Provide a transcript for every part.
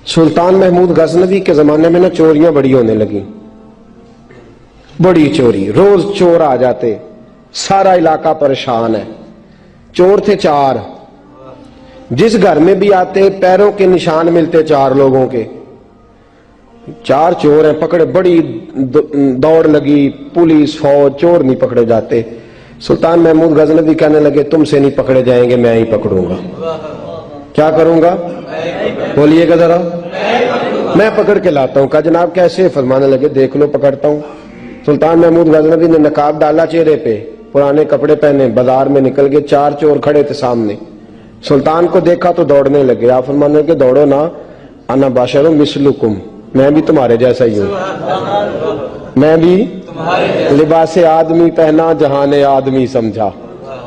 सुल्तान महमूद गजनवी के जमाने में ना चोरियां बड़ी होने लगी, बड़ी चोरी, रोज चोर आ जाते, सारा इलाका परेशान है। चोर थे 4, जिस घर में भी आते पैरों के निशान मिलते 4 लोगों के। 4 चोर हैं, पकड़े, बड़ी दौड़ लगी, पुलिस फौज, चोर नहीं पकड़े जाते। सुल्तान महमूद गजनवी कहने लगे तुमसे नहीं पकड़े जाएंगे, मैं ही पकड़ूंगा। क्या करूंगा? बोलिएगा जरा। मैं पकड़ के लाता हूं। कहा जनाब कैसे? फरमाने लगे देख लो पकड़ता हूं। सुल्तान महमूद गजनवी ने नकाब डाला चेहरे पे, पुराने कपड़े पहने, बाजार में निकल गए। 4 चोर खड़े थे सामने। सुल्तान को देखा तो दौड़ने लगे। आप फरमाने लगे दौड़ो ना, अना बाशरुम मिसलुकुम, मैं भी तुम्हारे जैसा ही हूं, मैं भी लिबासे आदमी पहना जहाने आदमी समझा।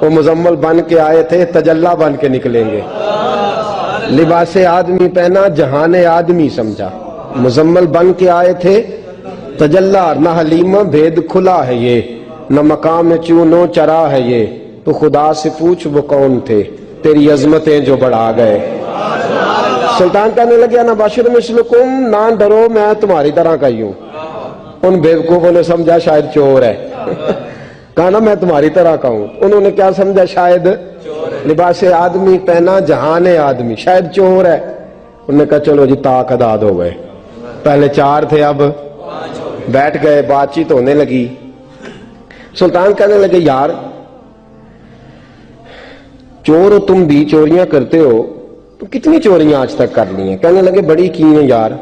वो मुजम्मल बन के आए थे, तजल्ला बन के निकलेंगे। लिबासे आदमी पहना जहाने आदमी समझा, मुजम्मल बन के आए थे, तजल्ला न हलीम भेद खुला है ये, न मकाम चूनो चरा है ये, तो खुदा से पूछ वो कौन थे, तेरी अजमतें जो बढ़ा गए। सुल्तान कहने लगे ना बाशिर मिसलुकुम, ना डरो मैं तुम्हारी तरह का ही हूं। उन बेवकूफों ने समझा शायद चोर है। कहा ना मैं तुम्हारी तरह का हूं। उन्होंने क्या समझा? शायद लिबासे आदमी पहना जहाने आदमी, शायद चोर है। उन्होंने कहा चलो जी ताक अदाद हो गए। पहले 4 थे, अब बैठ गए, बातचीत होने लगी। सुल्तान कहने लगे यार चोर हो तुम भी, चोरियां करते हो, तो कितनी चोरियां आज तक कर ली हैं? कहने लगे बड़ी की हैं यार,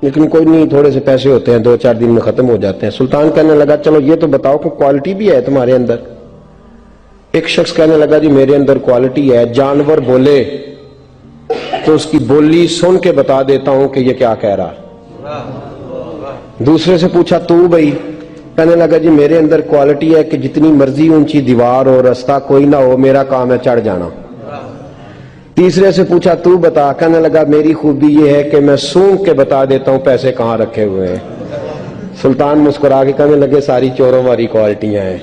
लेकिन कोई नहीं, थोड़े से पैसे होते हैं, 2-4 दिन में खत्म हो जाते हैं। सुल्तान कहने लगा चलो ये तो बताओ कि क्वालिटी भी है तुम्हारे अंदर। एक शख्स कहने लगा जी मेरे अंदर क्वालिटी है, जानवर बोले तो उसकी बोली सुन के बता देता हूं कि ये क्या कह रहा। दूसरे से पूछा तू भाई? कहने लगा जी मेरे अंदर क्वालिटी है कि जितनी मर्जी ऊंची दीवार हो, रास्ता कोई ना हो, मेरा काम है चढ़ जाना। तीसरे से पूछा तू बता? कहने लगा मेरी खूबी ये है कि मैं सूंघ के बता देता हूं पैसे कहां रखे हुए हैं। सुल्तान मुस्कुरा के कहने लगे सारी चोरों वाली क्वालिटियां हैं,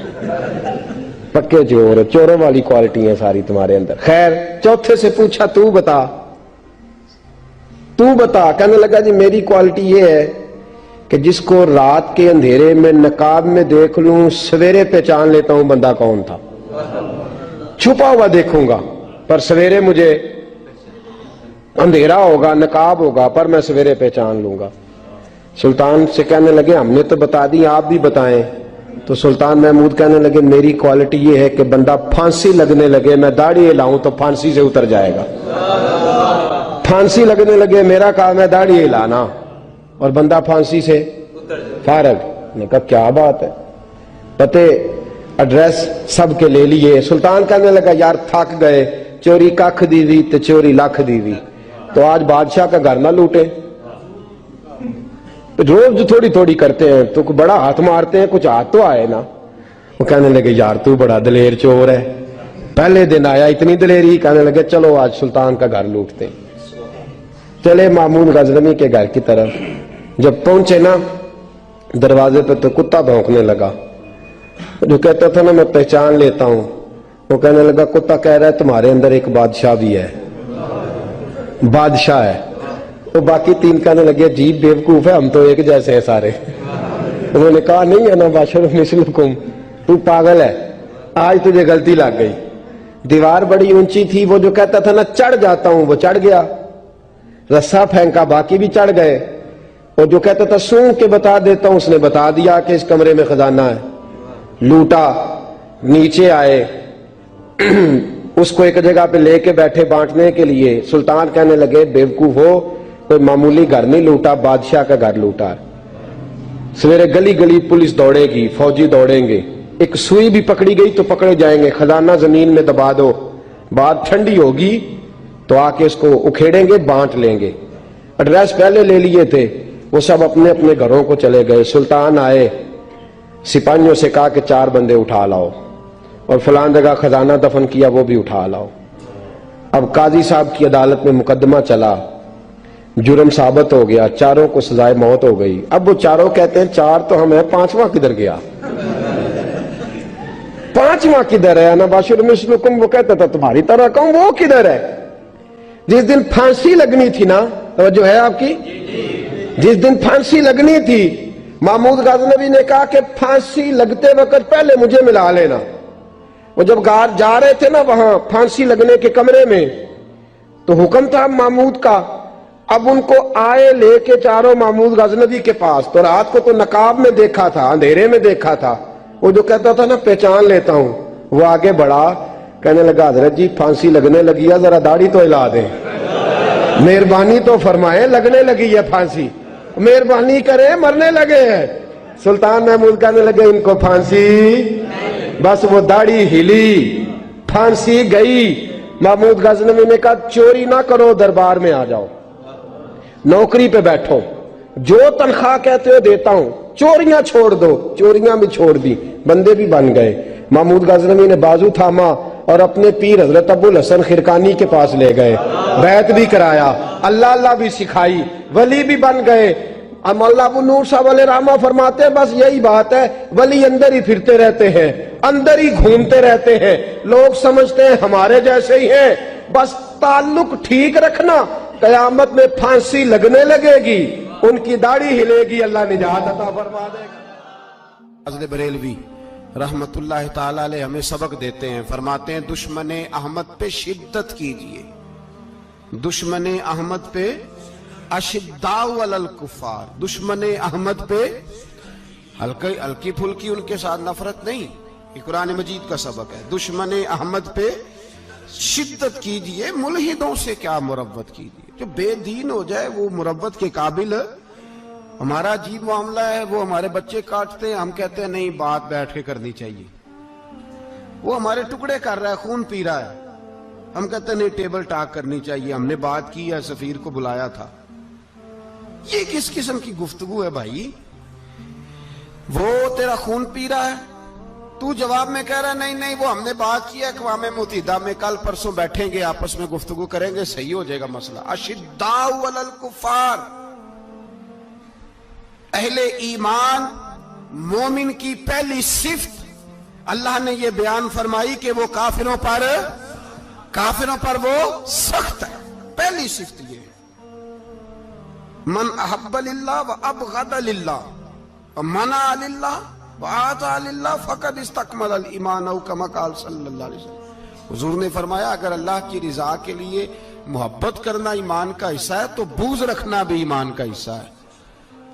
पक्के चोर, चोरों वाली क्वालिटी है सारी तुम्हारे अंदर। खैर चौथे से पूछा तू बता, तू बता? कहने लगा जी मेरी क्वालिटी ये है कि जिसको रात के अंधेरे में नकाब में देख लूं, सवेरे पहचान लेता हूं बंदा कौन था। छुपा हुआ देखूंगा पर सवेरे मुझे, अंधेरा होगा, नकाब होगा, पर मैं सवेरे पहचान लूंगा। सुल्तान से कहने लगे हमने तो बता दी, आप भी बताएं। तो सुल्तान महमूद कहने लगे मेरी क्वालिटी ये है कि बंदा फांसी लगने लगे, मैं दाढ़ी हिलाऊं तो फांसी से उतर जाएगा। फांसी लगने लगे, मेरा काम है दाढ़ी हिलाना, और बंदा फांसी से फारग। ने कहा क्या बात है, पते एड्रेस सबके ले लिए। सुल्तान कहने लगा यार थक गए, चोरी कख दीवी तो चोरी लख दीवी, तो आज बादशाह का घर ना लूटे। रोज थोड़ी थोड़ी करते हैं तो बड़ा हाथ मारते हैं, कुछ हाथ तो आए ना। वो कहने लगे यार तू बड़ा दलेर चोर है, पहले दिन आया इतनी दलेरी। कहने लगे चलो आज सुल्तान का घर लूटते। चले महमूद गजनवी के घर की तरफ। जब पहुंचे ना दरवाजे पे तो कुत्ता भौंकने लगा। जो कहता था ना मैं पहचान लेता हूं, वो कहने लगा कुत्ता कह रहा है तुम्हारे अंदर एक बादशाह भी है, बादशाह है। तो बाकी 3 कहने लगे अजीब बेवकूफ है, हम तो एक जैसे हैं सारे। उन्होंने कहा नहीं है ना बादशाह मिसलुकुम, तू पागल है, आज तुझे गलती लग गई। दीवार बड़ी ऊंची थी, वो जो कहता था ना चढ़ जाता हूं वो चढ़ गया, रस्सा फेंका बाकी भी चढ़ गए। और जो कहता था सूंघ के बता देता हूं, उसने बता दिया कि इस कमरे में खजाना है। लूटा, नीचे आए, उसको एक जगह पे लेके बैठे बांटने के लिए। सुल्तान कहने लगे बेवकूफ हो, कोई मामूली घर नहीं लूटा, बादशाह का घर लूटा। सवेरे गली गली पुलिस दौड़ेगी, फौजी दौड़ेंगे, एक सुई भी पकड़ी गई तो पकड़े जाएंगे, खजाना जमीन में दबा दो, बात ठंडी होगी तो आके इसको उखेड़ेंगे, बांट लेंगे। एड्रेस पहले ले लिए थे, वो सब अपने अपने घरों को चले गए। सुल्तान आए, सिपाहियों से कहा कि 4 बंदे उठा लाओ, और फलान जगह खजाना दफन किया वो भी उठा लाओ। अब काजी साहब की अदालत में मुकदमा चला, जुर्म साबित हो गया, 4 को सजाए मौत हो गई। अब वो 4 कहते हैं 4 तो हम है, 5वां किधर गया? 5वां किधर है? ना बाशिर मिसलुकुम, वो कहता था तुम्हारी तरह कहूं, वो किधर है? जिस दिन फांसी लगनी थी ना, तवज्जो है आपकी, जिस दिन फांसी लगनी थी, महमूद गजनवी ने कहा कि फांसी लगते वक्त पहले मुझे मिला लेना। वो जब जा रहे थे ना वहां फांसी लगने के कमरे में, तो हुक्म था महमूद का, अब उनको आए लेके चारों महमूद गजनवी के पास। तो रात को तो नकाब में देखा था, अंधेरे में देखा था, वो जो कहता था ना पहचान लेता हूं, वो आगे बढ़ा, कहने लगा हजरत जी फांसी लगने लगी है, जरा दाढ़ी तो हिला दे, मेहरबानी तो फरमाए, लगने लगी है फांसी, मेहरबानी करे, मरने लगे हैं। सुल्तान महमूद कहने लगे इनको फांसी, बस वो दाढ़ी हिली, फांसी गई। महमूद गजनवी ने कहा चोरी ना करो, दरबार में आ जाओ, नौकरी पे बैठो, जो तनख्वाह कहते हो देता हूं, चोरियां छोड़ दो। चोरियां भी छोड़ दी, बंदे भी बन गए। महमूद गजनवी ने बाजू थामा और अपने पीर हजरत अबुल हसन खिरकानी के पास ले गए, बैत भी कराया, अल्लाह अल्लाह भी सिखाई, वली भी बन गए। मौला अबू नूर साहब वाले रामा फरमाते हैं बस यही बात है, वली अंदर ही फिरते रहते हैं, अंदर ही घूमते रहते हैं, लोग समझते हैं हमारे जैसे ही हैं, बस ताल्लुक ठीक रखना, कयामत में फांसी लगने लगेगी, उनकी दाढ़ी हिलेगी, अल्लाह निजात अता फरमा देगा। हज़रत बरेलवी रहमतुल्लाह ताला अलैह हमें सबक देते हैं, फरमाते हैं दुश्मने अहमद पे शिद्दत कीजिए, दुश्मने अहमद पे अशिद्दाउ अलल कुफार, दुश्मने अहमद पे हल्की फुल्की उनके साथ नफरत नहीं, ये कुरान मजीद का सबक है। दुश्मने अहमद पे शिद्दत कीजिए, मुल्हिदों से क्या मुरव्वत कीजिए, जो बेदीन हो जाए वो मुरव्वत के काबिल। हमारा अजीब मामला है, वो हमारे बच्चे काटते हैं, हम कहते हैं नहीं बात बैठ के करनी चाहिए, वो हमारे टुकड़े कर रहा है, खून पी रहा है, हम कहते हैं नहीं टेबल टॉक करनी चाहिए, हमने बात की है, सफीर को बुलाया था। ये किस किस्म की गुफ्तगू है भाई? वो तेरा खून पी रहा है, तू जवाब में कह रहा है नहीं नहीं वो हमने बात की है, अक़वाम मुत्तहिदा में कल परसों बैठेंगे, आपस में गुफ्तगू करेंगे, सही हो जाएगा मसला। अशिद्दाउ अलल कुफार, अहले ईमान मोमिन की पहली सिफ्त अल्लाह ने यह बयान फरमाई कि वो काफिरों पर वो सख्त है। पहली सिफ्त ये मन अहब्ब लिल्लाह व अबग़द लिल्लाह व मना लिल्लाह व आता लिल्लाह फ़क़द इस्तकमल अल ईमान औ कमा क़ाल सल्लल्लाहु अलैहि वसल्लम। हुज़ूर ने फरमाया अगर अल्लाह की रिजा के लिए मोहब्बत करना ईमान का हिस्सा है तो बुग़्ज़ रखना भी ईमान का हिस्सा है।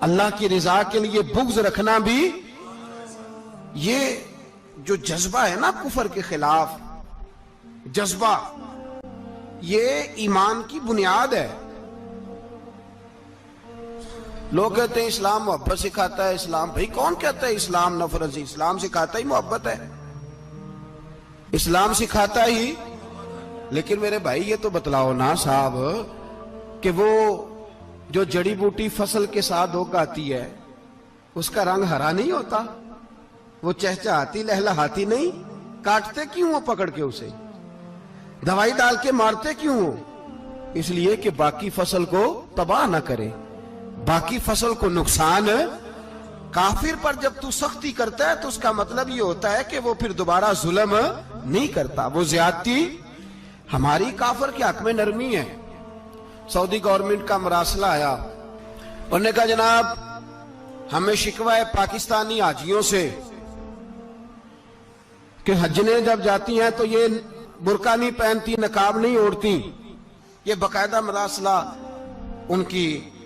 अल्लाह की रिजा के लिए बुग़्ज़ रखना भी, ये जो जज्बा है ना कुफर के खिलाफ जज्बा, ये ईमान की बुनियाद है। लोग कहते हैं इस्लाम मोहब्बत सिखाता है, इस्लाम, भाई कौन कहता है इस्लाम नफरत? इस्लाम सिखाता ही मोहब्बत है, इस्लाम सिखाता ही। लेकिन मेरे भाई ये तो बतलाओ ना साहब कि वो जो जड़ी बूटी फसल के साथ उगाती है उसका रंग हरा नहीं होता, वो चहचहाती लहलहाती नहीं, काटते क्यों हो पकड़ के उसे, दवाई डाल के मारते क्यों हो? इसलिए कि बाकी फसल को तबाह ना करे, बाकी फसल को नुकसान। काफिर पर जब तू सख्ती करता है तो उसका मतलब ये होता है कि वो फिर दोबारा जुल्म नहीं करता, वो ज्यादती। हमारी काफिर के हक में नरमी है। सऊदी गवर्नमेंट का मरासला आया, उन्होंने कहा जनाब हमें शिकवा है पाकिस्तानी हाजियों से कि हजने जब जाती हैं तो ये बुर्का नहीं पहनती, नकाब नहीं ओढ़ती। ये बाकायदा मरासला उनकी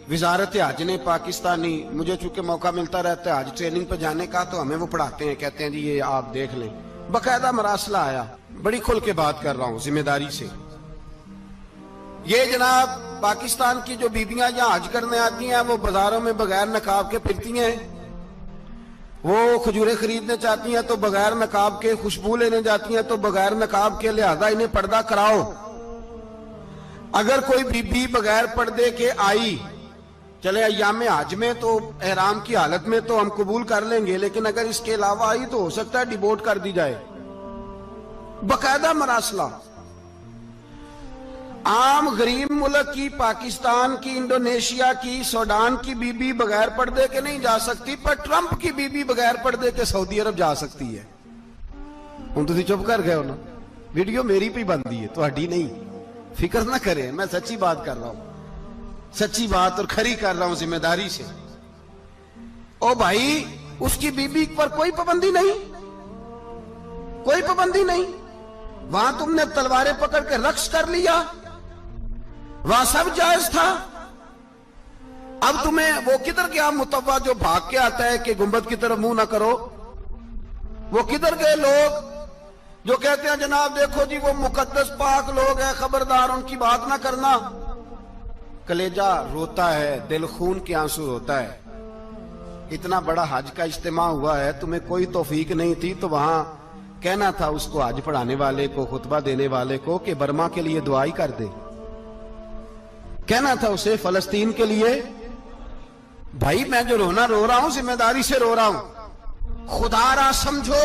वजारत हज ने पाकिस्तानी, मुझे चूंकि मौका मिलता रहता है हज ट्रेनिंग पर जाने का, तो हमें वो पढ़ाते हैं, कहते हैं जी ये आप देख लें। बाकायदा मरासला आया, बड़ी खुल के बात कर रहा हूं जिम्मेदारी से। ये जनाब पाकिस्तान की जो बीबियां यहाँ हज करने आती हैं वो बाजारों में बगैर नकाब के फिरती हैं, वो खजूरें खरीदने चाहती हैं तो बगैर नकाब के, खुशबू लेने जाती हैं तो बगैर नकाब के, लिहाजा इन्हें पर्दा कराओ। अगर कोई बीबी बगैर पर्दे के आई, चले अय्याम हज में तो एहराम की हालत में तो हम कबूल कर लेंगे, लेकिन अगर इसके अलावा आई तो हो सकता है डिबोर्ट कर दी जाए। बाकायदा मरासला। आम गरीब मुल्क की, पाकिस्तान की, इंडोनेशिया की, सूडान की बीबी बगैर पर्दे के नहीं जा सकती, पर ट्रंप की बीबी बगैर पर्दे के सऊदी अरब जा सकती है। हम तुम चुप कर गए हो ना, वीडियो मेरी पे बनती है, ਤੁਹਾਡੀ नहीं। فکر نہ کریں، میں سچی بات کر رہا ہوں، سچی بات اور کھری کر رہا ہوں ذمہ داری سے۔ او بھائی، اس کی بیوی پر کوئی پابندی نہیں، کوئی پابندی نہیں۔ وہاں تم نے تلواریں پکڑ کے رقص کر لیا، وہاں سب جائز تھا۔ اب تمہیں وہ کدھر گیا متوا جو بھاگ کے آتا ہے کہ گنبد کی طرف منہ نہ کرو؟ وہ کدھر گئے لوگ جو کہتے ہیں جناب دیکھو جی وہ مقدس پاک لوگ ہیں، خبردار ان کی بات نہ کرنا؟ کلیجہ روتا ہے، دل خون کے آنسو ہوتا ہے۔ اتنا بڑا حج کا اجتماع ہوا ہے، تمہیں کوئی توفیق نہیں تھی تو وہاں کہنا تھا اس کو، حج پڑھانے والے کو، خطبہ دینے والے کو، کہ برما کے لیے دعائی کر دے۔ کہنا تھا اسے فلسطین کے لیے۔ بھائی میں جو رونا رو رہا ہوں ذمہ داری سے رو رہا ہوں۔ خدا را سمجھو،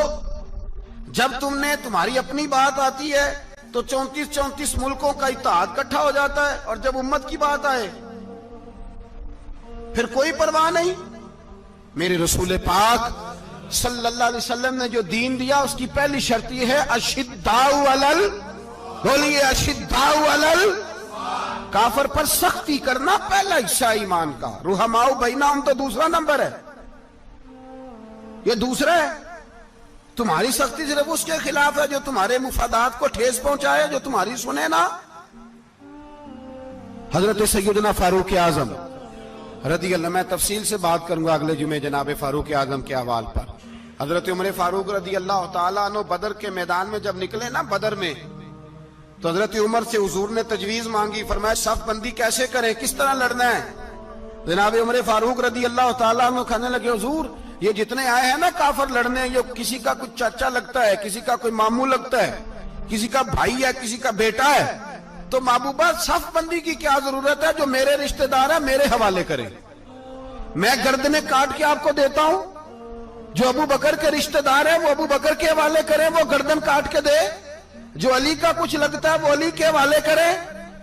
جب تم نے تمہاری اپنی بات آتی ہے تو 34 ملکوں کا اتحاد اکٹھا ہو جاتا ہے، اور جب امت کی بات آئے پھر کوئی پرواہ نہیں۔ میرے رسول پاک صلی اللہ علیہ وسلم نے جو دین دیا اس کی پہلی شرط یہ ہے اشداء علل، بولیے اشداء علل، کافر پر سختی کرنا پہلا حصہ ایمان کا۔ رحماء بینہم تو دوسرا نمبر ہے، یہ دوسرا ہے۔ تمہاری سختی صرف اس کے خلاف ہے جو تمہارے مفادات کو ٹھیس پہنچائے، جو تمہاری سنے نا۔ حضرت سیدنا فاروق اعظم رضی اللہ، میں تفصیل سے بات کروں گا اگلے جمعے جناب فاروق اعظم کے احوال پر۔ حضرت عمر فاروق رضی اللہ تعالیٰ عنہ بدر کے میدان میں جب نکلے نا، بدر میں، تو حضرت عمر سے حضور نے تجویز مانگی، فرمایا صف بندی کیسے کریں، کس طرح لڑنا ہے؟ جناب عمر فاروق رضی اللہ تعالیٰ عنہ کہنے لگے حضور یہ جتنے آئے ہیں نا کافر لڑنے، یہ کسی کا کوئی چاچا لگتا ہے، کسی کا کوئی ماموں لگتا ہے، کسی کا بھائی ہے، کسی کا بیٹا ہے، تو محبوبہ صف بندی کی کیا ضرورت ہے؟ جو میرے رشتہ دار ہے میرے حوالے کریں، میں گردنیں کاٹ کے آپ کو دیتا ہوں۔ جو ابو بکر کے رشتہ دار ہے وہ ابو بکر کے حوالے کریں، وہ گردن کاٹ کے دے۔ جو علی کا کچھ لگتا ہے وہ علی کے حوالے کریں۔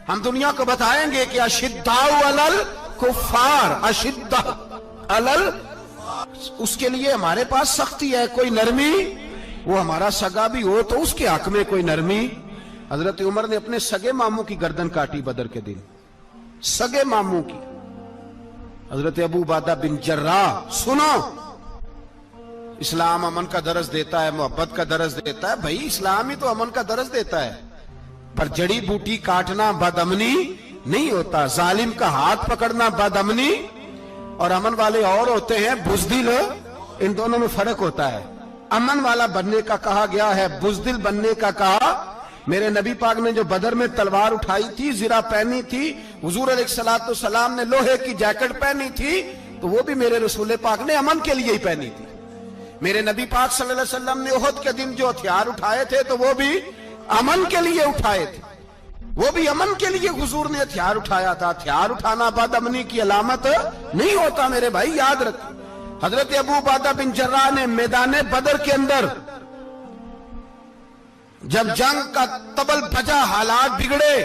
ہم دنیا کو بتائیں گے کہ اشداء علل کفار، اشداء علل، اس کے لیے ہمارے پاس سختی ہے، کوئی نرمی۔ وہ ہمارا سگا بھی ہو تو اس کے حق میں کوئی نرمی۔ حضرت عمر نے اپنے سگے ماموں کی گردن کاٹی بدر کے دن، سگے ماموں کی۔ حضرت ابو عبیدہ بن جراح، سنو، اسلام امن کا درس دیتا ہے، محبت کا درس دیتا ہے۔ بھائی اسلام ہی تو امن کا درس دیتا ہے، پر جڑی بوٹی کاٹنا بدامنی نہیں ہوتا، ظالم کا ہاتھ پکڑنا بدامنی، اور امن والے اور ہوتے ہیں بزدل، ان دونوں میں فرق ہوتا ہے۔ امن والا بننے کا کہا گیا ہے، بزدل بننے کا کہا۔ میرے نبی پاک نے جو بدر میں تلوار اٹھائی تھی، زرہ پہنی تھی، حضور علیہ السلام نے لوہے کی جیکٹ پہنی تھی، تو وہ بھی میرے رسول پاک نے امن کے لیے ہی پہنی تھی۔ میرے نبی پاک صلی اللہ علیہ وسلم نے احد کے دن جو ہتھیار اٹھائے تھے تو وہ بھی امن کے لیے اٹھائے تھے، وہ بھی امن کے لیے حضور نے ہتھیار اٹھایا تھا۔ ہتھیار اٹھانا بد امنی کی علامت نہیں ہوتا میرے بھائی، یاد رکھ۔ حضرت ابو عبیدہ بن جراح نے میدان بدر کے اندر جب جنگ کا طبل بجا، حالات بگڑے،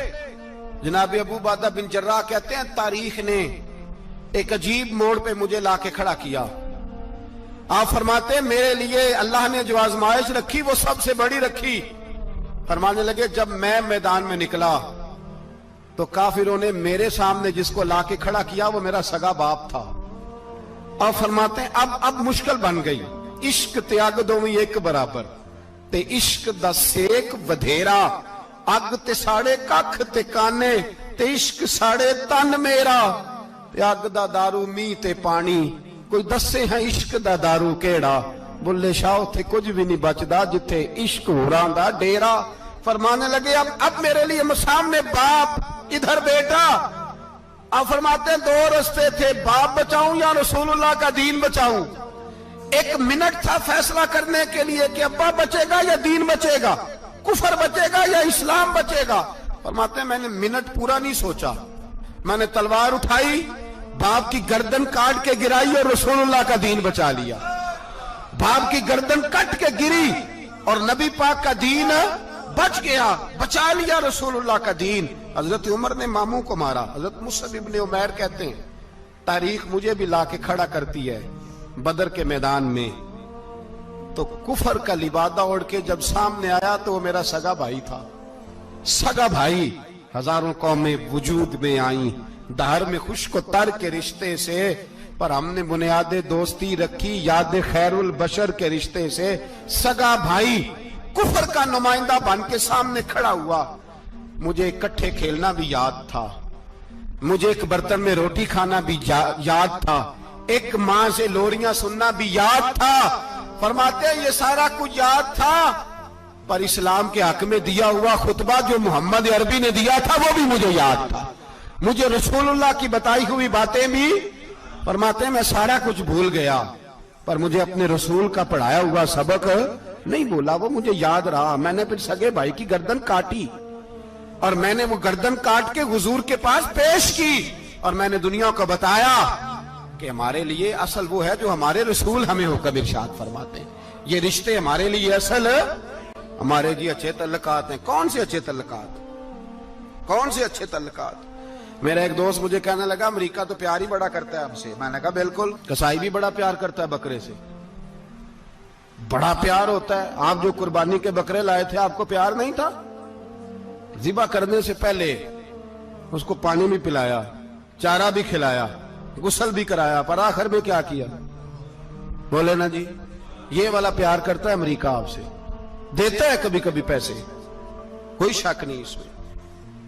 جناب ابو عبیدہ بن جراح کہتے ہیں تاریخ نے ایک عجیب موڑ پہ مجھے لا کے کھڑا کیا۔ آپ فرماتے ہیں میرے لیے اللہ نے جو آزمائش رکھی وہ سب سے بڑی رکھی۔ فرمانے لگے جب میں میدان میں نکلا تو کافروں نے میرے سامنے جس کو لا کے کھڑا کیا وہ میرا سگا باپ تھا۔ اور فرماتے ہیں اب مشکل بن گئی، عشق تیاگ دوویں ایک برابر، تے عشق دا سیک ودھیرا، اگ تے ساڑے ککھ تے کانے، تے عشق ساڑے تن میرا، تے اگ دا دارو می تے پانی، کوئی دسے ہیں عشق دا دارو کیڑا، بلے شاہ تھے کچھ بھی نہیں بچدا جتھے عشق ہوراں دا ڈیرا۔ فرمانے لگے اب میرے لیے سامنے باپ، ادھر بیٹا۔ اب فرماتے ہیں دو رستے تھے، باپ بچاؤں یا رسول اللہ کا دین بچاؤں۔ ایک منٹ تھا فیصلہ کرنے کے لیے کہ ابا بچے گا یا دین بچے گا، کفر بچے گا یا اسلام بچے گا۔ فرماتے ہیں میں نے منٹ پورا نہیں سوچا، میں نے تلوار اٹھائی، باپ کی گردن کاٹ کے گرائی اور رسول اللہ کا دین بچا لیا۔ باپ کی گردن کٹ کے گری اور نبی پاک کا دین بچ گیا، بچا لیا رسول اللہ کا دین۔ حضرت عمر نے ماموں کو مارا۔ حضرت مصعب ابن عمیر کہتے ہیں تاریخ مجھے بھی لا کے کھڑا کرتی ہے بدر کے میدان میں، تو کفر کا لبادہ اوڑھ کے جب سامنے آیا تو وہ میرا سگا بھائی تھا، سگا بھائی۔ हजारों कौमें वजूद में आई दहर में खुश्क तर के रिश्ते से, पर हमने बुनियाद दोस्ती रखी याद खैरुल बशर के रिश्ते से। सगा भाई कुफर का नुमाइंदा बन के सामने खड़ा हुआ। मुझे इकट्ठे खेलना भी याद था, मुझे एक बर्तन में रोटी खाना भी याद था, एक माँ से लोरियां सुनना भी याद था। फरमाते हैं ये सारा कुछ याद था, पर इस्लाम के हक में दिया हुआ खुतबा जो मोहम्मद अरबी ने दिया था वो भी मुझे याद था। मुझे रसूलुल्लाह की बताई हुई बातें भी, फरमाते हैं मैं सारा कुछ भूल गया, पर मुझे अपने रसूल का पढ़ाया हुआ सबक नहीं भूला, वो मुझे याद रहा। मैंने फिर सगे भाई की गर्दन काटी और मैंने वो गर्दन काट के हुजूर के पास पेश की, और मैंने दुनिया को बताया कि हमारे लिए असल वो है जो हमारे रसूल हमें हुक्म इरशाद फरमाते हैं। ये रिश्ते हमारे लिए असल हमारे जी अच्छे तल्लुकात हैं। कौन से अच्छे तल्लुकात, कौन से अच्छे तल्लुकात? मेरा एक दोस्त मुझे कहने लगा अमेरिका तो प्यार ही बड़ा करता है हमसे। मैंने कहा बिल्कुल, कसाई भी बड़ा प्यार करता है बकरे से, बड़ा प्यार होता है। आप जो कुर्बानी के बकरे लाए थे आपको प्यार नहीं था? ज़िबा करने से पहले उसको पानी भी पिलाया, चारा भी खिलाया, गुस्ल भी कराया, पर आखिर में क्या किया? बोले ना जी, ये वाला प्यार करता है अमेरिका आपसे, देता है कभी कभी पैसे, कोई शक नहीं इसमें।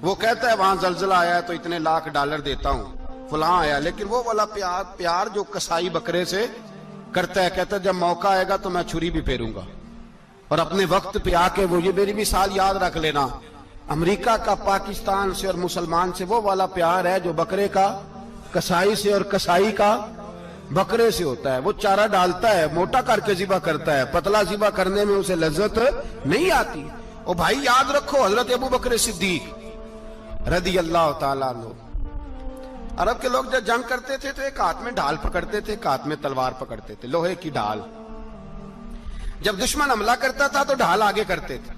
वो कहता है वहां जलजला आया है तो इतने लाख डॉलर देता हूं, फलां आया, लेकिन वो वाला प्यार जो कसाई बकरे से करता है, कहता है जब मौका आएगा तो मैं छुरी भी फेरूंगा। और अपने वक्त पे आके वो, ये मेरी मिसाल याद रख लेना, अमेरिका का पाकिस्तान से और मुसलमान से वो वाला प्यार है जो बकरे का कसाई से और कसाई का बकरे से होता है। वो चारा डालता है, मोटा करके ज़िबा करता है, पतला ज़िबा करने में उसे लज्जत नहीं आती। ओ भाई याद रखो, हजरत अबू बकर सिद्दीक रदी अल्लाह ताला अन्हु, अरब के लोग जब जंग करते थे तो एक हाथ में ढाल पकड़ते थे, एक हाथ में तलवार पकड़ते थे, लोहे की ढाल। जब दुश्मन हमला करता था तो ढाल आगे करते थे,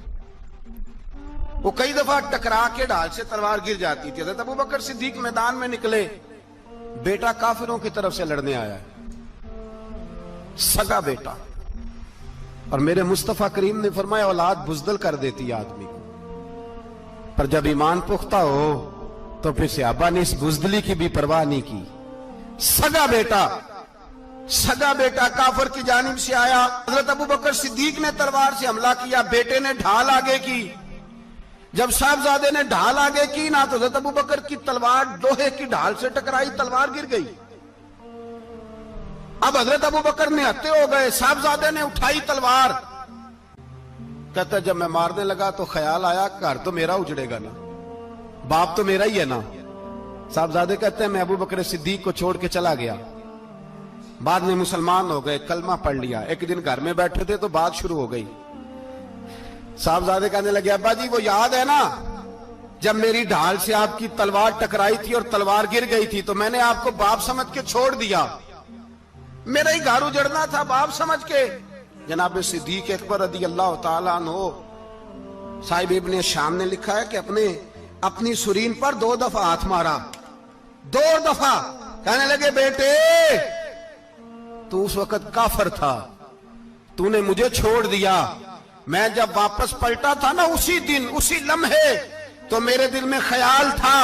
वो कई दफा टकरा के ढाल से तलवार गिर जाती थी। हजरत अबू बकर सिद्दीक मैदान में निकले, बेटा काफिरों की तरफ से लड़ने आया है, सगा बेटा, और मेरे मुस्तफा करीम ने फरमाया औलाद बुज़दिल कर देती है आदमी को, पर जब ईमान पुख्ता हो तो फिर सहाबा ने इस बुज़दिली की भी परवाह नहीं की। सगा बेटा काफिर की जानिब से आया, हजरत अबू बकर सिद्दीक ने तलवार से हमला किया, बेटे ने ढाल आगे की। जब साहबजादे ने ढाल आगे की ना तो हजरत अबू बकर की तलवार लोहे की ढाल से टकराई, तलवार गिर गई। अब हजरत अबू बकर ने हत्ते हो गए, साहबजादे ने उठाई तलवार, कहता जब मैं मारने लगा तो ख्याल आया घर तो मेरा उजड़ेगा ना, बाप तो मेरा ही है ना। साहबजादे कहते हैं मैं अबू बकर सिद्दीक को छोड़ के चला गया, बाद में मुसलमान हो गए, कलमा पढ़ लिया। एक दिन घर में बैठे थे तो बात शुरू हो गई। साहबजादे कहने लगे अब्बा जी वो याद है ना जब मेरी ढाल से आपकी तलवार टकराई थी और तलवार गिर गई थी तो मैंने आपको बाप समझ के छोड़ दिया, मेरा ही घर उजड़ना था बाप समझ के। जनाब सिद्दीक अकबर रदी अल्लाह ताला अन्हु साहिब इब्ने शाम ने लिखा है कि अपनी सुरीन पर 2 दफा हाथ मारा, 2 दफा। कहने लगे बेटे तू उस वक्त काफिर था, तूने मुझे छोड़ दिया, मैं जब वापस पलटा था ना उसी दिन उसी लम्हे तो मेरे दिल में ख्याल था